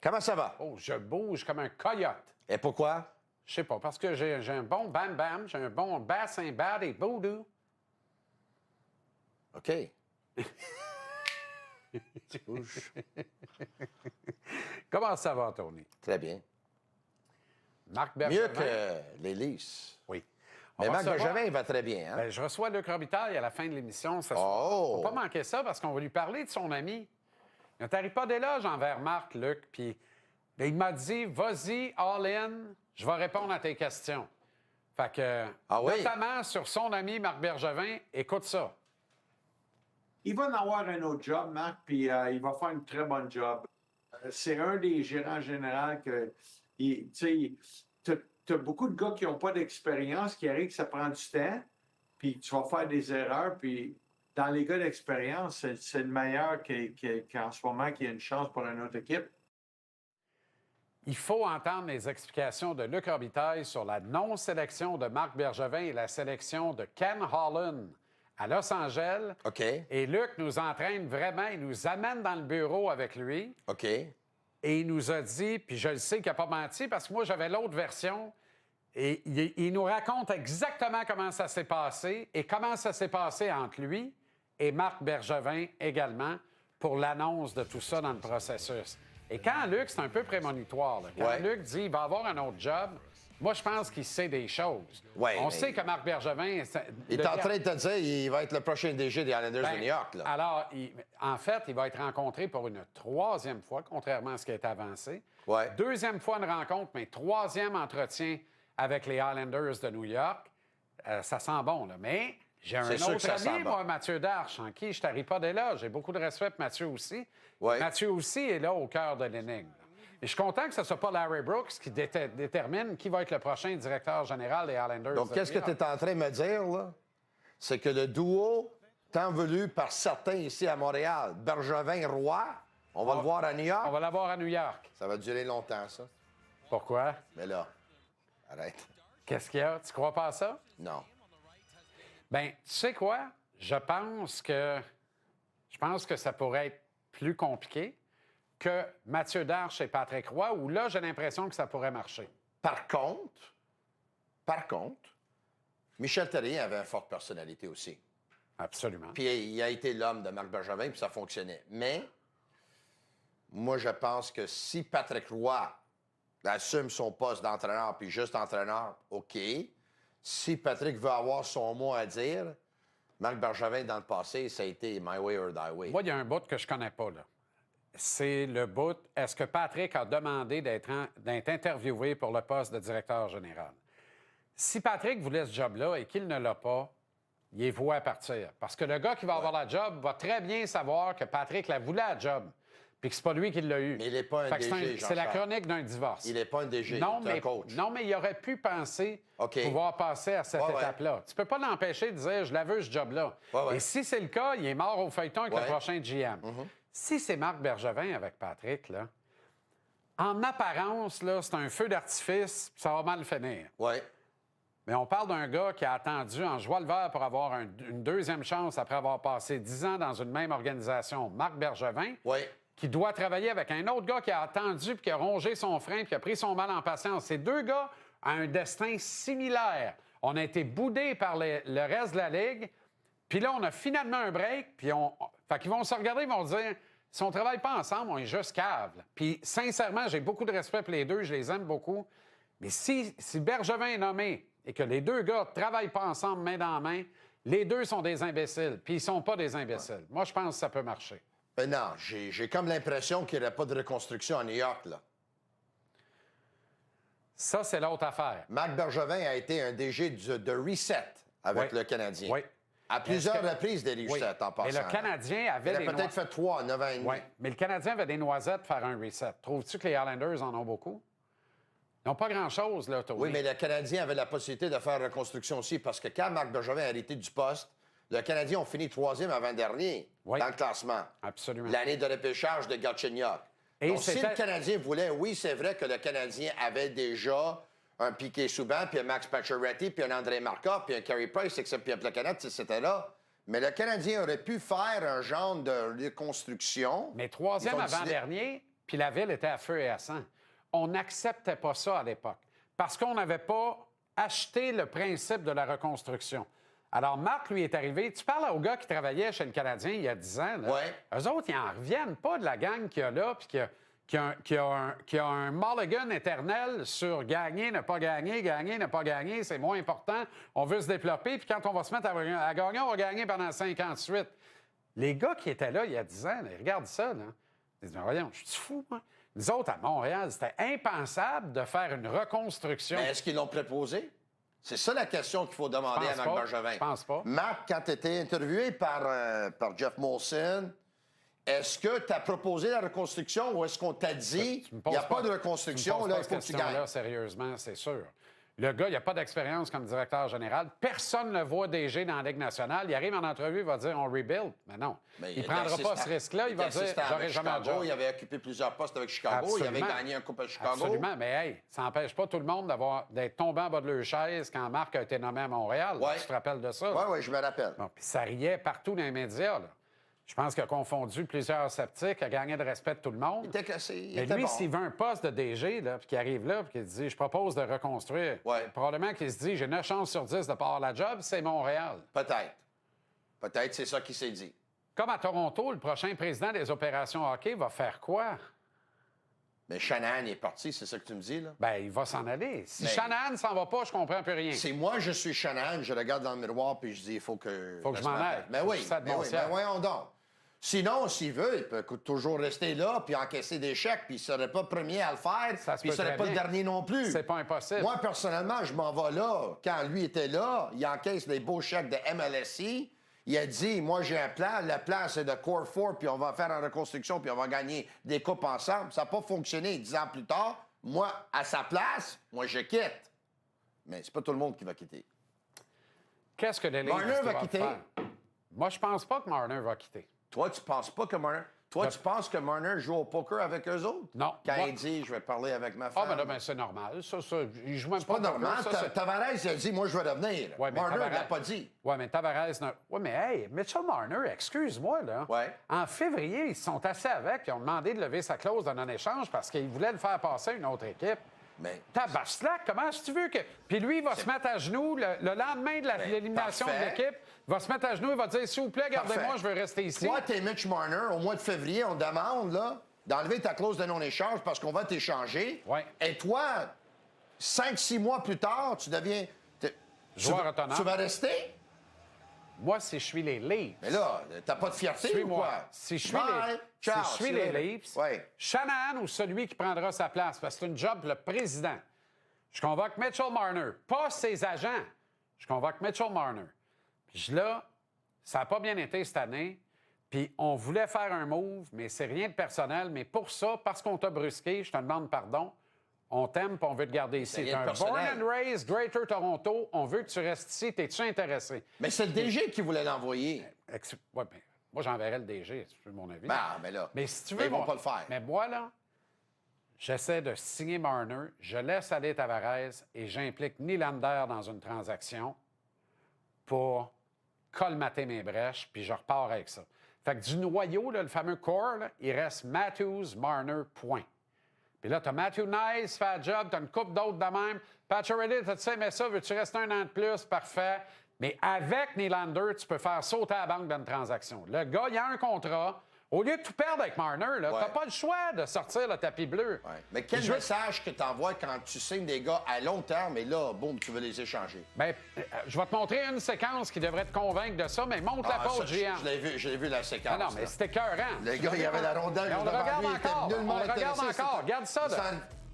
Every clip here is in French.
Comment ça va? Oh, je bouge comme un coyote. Et pourquoi? Je sais pas, parce que j'ai un bon bam-bam, j'ai un bon bassin bad et voodoo. OK. Tu bouges. Comment ça va, Tony? Très bien. Marc Mieux Bergevin? que les Leafs. Oui. Mais On va Marc recevoir- Bergevin, il va très bien, hein? Ben, je reçois Luc Robitaille à la fin de l'émission ce soir. Oh! Faut pas manquer ça parce qu'on va lui parler de son ami. Il ne t'arrive pas d'éloge envers Marc, Luc, puis ben, il m'a dit, vas-y, all-in, je vais répondre à tes questions. Fait que, Ah oui? notamment sur son ami Marc Bergevin, écoute ça. Il va en avoir un autre job, Marc, puis il va faire une très bonne job. C'est un des gérants généraux que, tu sais, tu as beaucoup de gars qui n'ont pas d'expérience, qui arrivent que ça prend du temps, puis tu vas faire des erreurs, puis dans les gars d'expérience, c'est le meilleur qu'en ce moment qui a une chance pour une autre équipe. Il faut entendre les explications de Luc Robitaille sur la non-sélection de Marc Bergevin et la sélection de Ken Holland à Los Angeles. OK. Et Luc nous entraîne vraiment, il nous amène dans le bureau avec lui. OK. Et il nous a dit, puis je le sais qu'il n'a pas menti parce que moi, j'avais l'autre version. Et il nous raconte exactement comment ça s'est passé et comment ça s'est passé entre lui et Marc Bergevin également pour l'annonce de tout ça dans le processus. Et quand Luc, c'est un peu prémonitoire, là. Quand Ouais. Luc dit il va avoir un autre job, moi, je pense qu'il sait des choses. Ouais, On mais- sait que Marc Bergevin... Il est en train de te dire qu'il va être le prochain DG des Islanders de New York, là. Alors, en fait, il va être rencontré pour une troisième fois, contrairement à ce qui a été avancé. Ouais. Deuxième fois une rencontre, mais troisième entretien avec les Islanders de New York. Ça sent bon, là. Mais j'ai un C'est sûr que autre ça sent ami, bon. moi, Mathieu Darche, en qui je t'arrive pas dès là. J'ai beaucoup de respect pour Mathieu aussi. Ouais. Mathieu aussi est là au cœur de l'énigme. Et je suis content que ce ne soit pas Larry Brooks qui détermine qui va être le prochain directeur général des Islanders. Donc, de qu'est-ce que New tu York. es en train de me dire, là? C'est que le duo tant voulu par certains ici à Montréal, Bergevin-Roy, on va le voir à New York. On va l'avoir à New York. Ça va durer longtemps, ça. Pourquoi? Mais là, arrête. Qu'est-ce qu'il y a? Tu crois pas à ça? Non. Bien, tu sais quoi? Je pense que ça pourrait être plus compliqué que Mathieu Darche et Patrick Roy, où là, j'ai l'impression que ça pourrait marcher. Par contre, Michel Therrien avait une forte personnalité aussi. Absolument. Puis il a été l'homme de Marc Bergevin, puis ça fonctionnait. Mais moi, je pense que si Patrick Roy assume son poste d'entraîneur, puis juste entraîneur, OK. Si Patrick veut avoir son mot à dire, Marc Bergevin, dans le passé, ça a été my way or die way. Moi, il y a un bout que je connais pas, là. C'est le bout, est-ce que Patrick a demandé d'être interviewé pour le poste de directeur général? Si Patrick voulait ce job-là et qu'il ne l'a pas, il est voué à partir. Parce que le gars qui va avoir la job va très bien savoir que Patrick la voulait la job, puis que c'est pas lui qui l'a eu. Mais il n'est pas un Fait que DG, c'est la Jean-Charles. chronique d'un divorce. Il n'est pas un DG, non, il est mais, un coach. Non, mais il aurait pu penser OK. pouvoir passer à cette Ouais, ouais. étape-là. Tu peux pas l'empêcher de dire « je la veux, ce job-là Ouais, ouais. Et si c'est le cas, il est mort au feuilleton avec Ouais. le prochain GM. Si c'est Marc Bergevin avec Patrick, là, en apparence, là, c'est un feu d'artifice, puis ça va mal finir. Oui. Mais on parle d'un gars qui a attendu en joie le vert pour avoir une deuxième chance après avoir passé 10 ans dans une même organisation. Marc Bergevin, Oui. qui doit travailler avec un autre gars qui a attendu puis qui a rongé son frein puis qui a pris son mal en patience. Ces deux gars ont un destin similaire. On a été boudés par le reste de la Ligue, puis là, on a finalement un break, puis fait qu'ils vont se regarder, ils vont dire, si on travaille pas ensemble, on est juste cave. là. Puis sincèrement, j'ai beaucoup de respect pour les deux, je les aime beaucoup. Mais si Bergevin est nommé et que les deux gars ne travaillent pas ensemble main dans main, les deux sont des imbéciles, puis ils sont pas des imbéciles. Moi, je pense que ça peut marcher. Mais non, j'ai comme l'impression qu'il n'y aurait pas de reconstruction à New York, là. Ça, c'est l'autre affaire. Marc Bergevin a été un DG de reset avec Oui. le Canadien. Oui. À plusieurs Est-ce que- reprises des resets, Oui. en passant. Mais le Canadien avait Il des a peut-être fait 3 en 9 ans et demi. Oui, mais le Canadien avait des noisettes pour faire un reset. Trouves-tu que les Islanders en ont beaucoup? Ils n'ont pas grand-chose, là, Tony. Oui, mais le Canadien avait la possibilité de faire reconstruction aussi, parce que quand Marc Bergevin a arrêté du poste, le Canadien ont fini 3e avant-dernier Oui. dans le classement. Absolument. L'année de repêchage de Galchenyuk. Et Donc, si c'était- le Canadien voulait, oui, c'est vrai que le Canadien avait déjà un Piquet Souban, puis un Max Pacioretty, puis un André Markov, puis un Carey Price, etc., puis un Plekanec, c'était là. Mais le Canadien aurait pu faire un genre de reconstruction. Mais troisième Ils ont décidé- avant-dernier, puis la ville était à feu et à sang. On n'acceptait pas ça à l'époque parce qu'on n'avait pas acheté le principe de la reconstruction. Alors, Marc, lui, est arrivé. Tu parles aux gars qui travaillaient chez le Canadien il y a 10 ans. Là. Ouais. Eux autres, ils n'en reviennent pas de la gang qu'il y a là, puis qui a un mulligan éternel sur gagner, ne pas gagner, ne pas gagner, c'est moins important. On veut se développer, puis quand on va se mettre à gagner, on va gagner pendant 58. Les gars qui étaient là il y a 10 ans, là, ils regardent ça, là. Ils disent, voyons, je suis fou, moi. Nous autres, à Montréal, c'était impensable de faire une reconstruction. Mais est-ce qu'ils l'ont proposé? C'est ça la question qu'il faut demander à Marc Bergevin. Je pense pas. Marc, quand tu étais interviewé par Jeff Molson, est-ce que tu as proposé la reconstruction ou est-ce qu'on t'a dit il n'y a pas de reconstruction, là, il faut que tu gagnes? Sérieusement, c'est sûr. Le gars, il n'a pas d'expérience comme directeur général. Personne ne le voit DG dans la Ligue nationale. Il arrive en entrevue, il va dire « on rebuild ». Mais non, il ne prendra pas ce risque-là. Il va dire « j'aurai jamais un job ». Il avait occupé plusieurs postes avec Chicago. Absolument. Il avait gagné un coupe à Chicago. Absolument, mais hey, ça n'empêche pas tout le monde d'être tombé en bas de leur chaise quand Marc a été nommé à Montréal. Ouais. Tu te rappelles de ça? Oui, je me rappelle. Bon, puis ça riait partout dans les médias, là. Je pense qu'il a confondu plusieurs sceptiques, a gagné le respect de tout le monde. Il était classé. Mais lui, s'il veut un poste de DG, là, puis qu'il arrive là, puis qu'il dit « je propose de reconstruire Ouais. probablement qu'il se dit « j'ai 9 chances sur 10 de pas avoir la job, c'est Montréal ». Peut-être. Peut-être, c'est ça qui s'est dit. Comme à Toronto, le prochain président des opérations hockey va faire quoi? Mais Shanahan est parti, c'est ça que tu me dis, là? Bien, il va s'en aller. Si Mais- Shanahan s'en va pas, je comprends plus rien. C'est moi, je suis Shanahan, je regarde dans le miroir puis je dis il faut que Faut que je m'en aille. Mais Faut oui, que je fasse mais mon oui, siège. mais voyons donc. Sinon, s'il veut, il peut toujours rester là puis encaisser des chèques, puis il serait pas le premier à le faire, Ça se puis il peut serait très pas le bien. dernier non plus. C'est pas impossible. Moi, personnellement, je m'en vais là. Quand lui était là, il encaisse des beaux chèques de MLSI. Il a dit, moi, j'ai un plan. Le plan, c'est de Core 4, puis on va faire une reconstruction, puis on va gagner des coupes ensemble. Ça n'a pas fonctionné 10 ans plus tard. Moi, à sa place, moi, je quitte. Mais c'est pas tout le monde qui va quitter. Qu'est-ce que les Leafs Marner va doivent quitter. faire? Moi, je pense pas que Marner va quitter. Toi, tu penses pas que Marner... Toi, tu penses que Marner joue au poker avec eux autres? Non. Quand Moi- il dit, je vais parler avec ma Ah, femme. ben là, ben, c'est normal. Ça, il joue même C'est pas normal. Ça, c'est- Tavares, il a dit, moi, je vais revenir. Ouais, mais Marner, Tavares- il l'a pas dit. Oui, mais Tavares... Oui, mais hey, Mitchell Marner, excuse-moi, là. Ouais. En février, ils se sont assis avec et ont demandé de lever sa clause de non-échange parce qu'ils voulaient le faire passer à une autre équipe. Mais... Tabarnak, comment est-ce que tu veux que... Puis lui, il va se mettre à genoux le lendemain de l'élimination de parfait. l'équipe. Il va se mettre à genoux, il va dire, s'il vous plaît, gardez-moi, Parfait. je veux rester ici. Toi, t'es Mitch Marner, au mois de février, on demande, là, d'enlever ta clause de non-échange parce qu'on va t'échanger. Ouais. Et toi, 5-6 mois plus tard, tu deviens... Joueur autonome. Tu vas rester? Moi, si je suis les Leafs... Mais là, t'as pas de fierté ou Suis-moi. quoi? Si je suis Bye. les, Ciao. si je suis les Leafs, Ouais. Shanahan ou celui qui prendra sa place, parce que c'est une job pour le président. Je convoque Mitchell Marner, pas ses agents. Je convoque Mitchell Marner. Puis là, ça n'a pas bien été cette année. Puis on voulait faire un move, mais c'est rien de personnel. Mais pour ça, parce qu'on t'a brusqué, je te demande pardon. On t'aime, puis on veut te garder ici. C'est T'es rien de un personnel. born and raised Greater Toronto. On veut que tu restes ici. T'es-tu intéressé? Mais c'est le DG qui voulait l'envoyer. Ouais, ben, moi, j'enverrais le DG, si tu veux mon avis. Mais là... Mais si tu mais veux, ils vont moi- pas le faire. Mais moi, là, j'essaie de signer Marner, je laisse aller Tavares et j'implique Nylander dans une transaction pour colmater mes brèches, puis je repars avec ça. Fait que du noyau, là, le fameux core, là, il reste Matthews, Marner, point. Puis là, t'as Matthew Nice, fait le job, t'as une coupe d'autres de même. Pacioretty, t'as-tu sais, mais ça, veux-tu rester un an de plus? Parfait. Mais avec Nylander, tu peux faire sauter à la banque d'une transaction. Le gars, il a un contrat. Au lieu de tout perdre avec Marner, là, Ouais. t'as pas le choix de sortir le tapis bleu. Ouais. Mais quel Je veux- message que tu envoies quand tu signes des gars à long terme et là, boum, tu veux les échanger? Ben, je vais te montrer une séquence qui devrait te convaincre de ça, mais monte la Ah, pause, ça, GM. je l'ai vu la séquence. Ah non, mais là. c'était écœurant. Le gars, il avait la rondelle Mais on le devant regarde lui, il était encore. nullement On le regarde intéressé. encore. Regarde ça, là.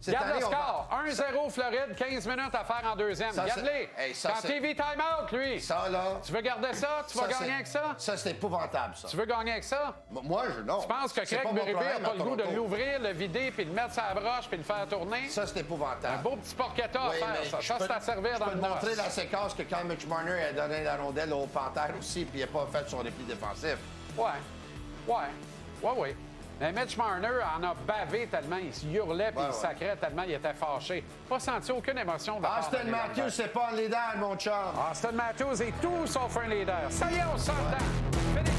Cette Regarde le année, on va- score. 1-0 Floride, 15 minutes à faire en deuxième. Ça, Regarde-les. c'est- hey, ça, Quand c'est- TV timeout, lui. Ça, là... Tu veux garder ça? Tu vas ça, gagner c'est- avec ça? Ça, c'est épouvantable, ça. Tu veux gagner avec ça? Moi, non. Tu penses que C'est Craig mon Berube n'a problème pas à le goût de Toronto. l'ouvrir, le vider, puis de le mettre sa broche, puis de le faire tourner? Ça, c'est épouvantable. Un beau petit porchetta à Oui, faire, mais ça. je Ça, peux- c'est à servir je dans peux le te montrer noce. la séquence que quand Mitch Marner a donné la rondelle au Panthère aussi, puis il n'a pas fait son repli défensif. Ouais. Mais Mitch Marner en a bavé tellement, il se hurlait puis Ouais, il ouais. sacrait tellement, il était fâché. Pas senti aucune émotion de la part de Austin Nylander. Matthews, c'est pas un leader, mon chum. Austin Matthews est tout sauf un leader. Ça y est, on s'entend. Fini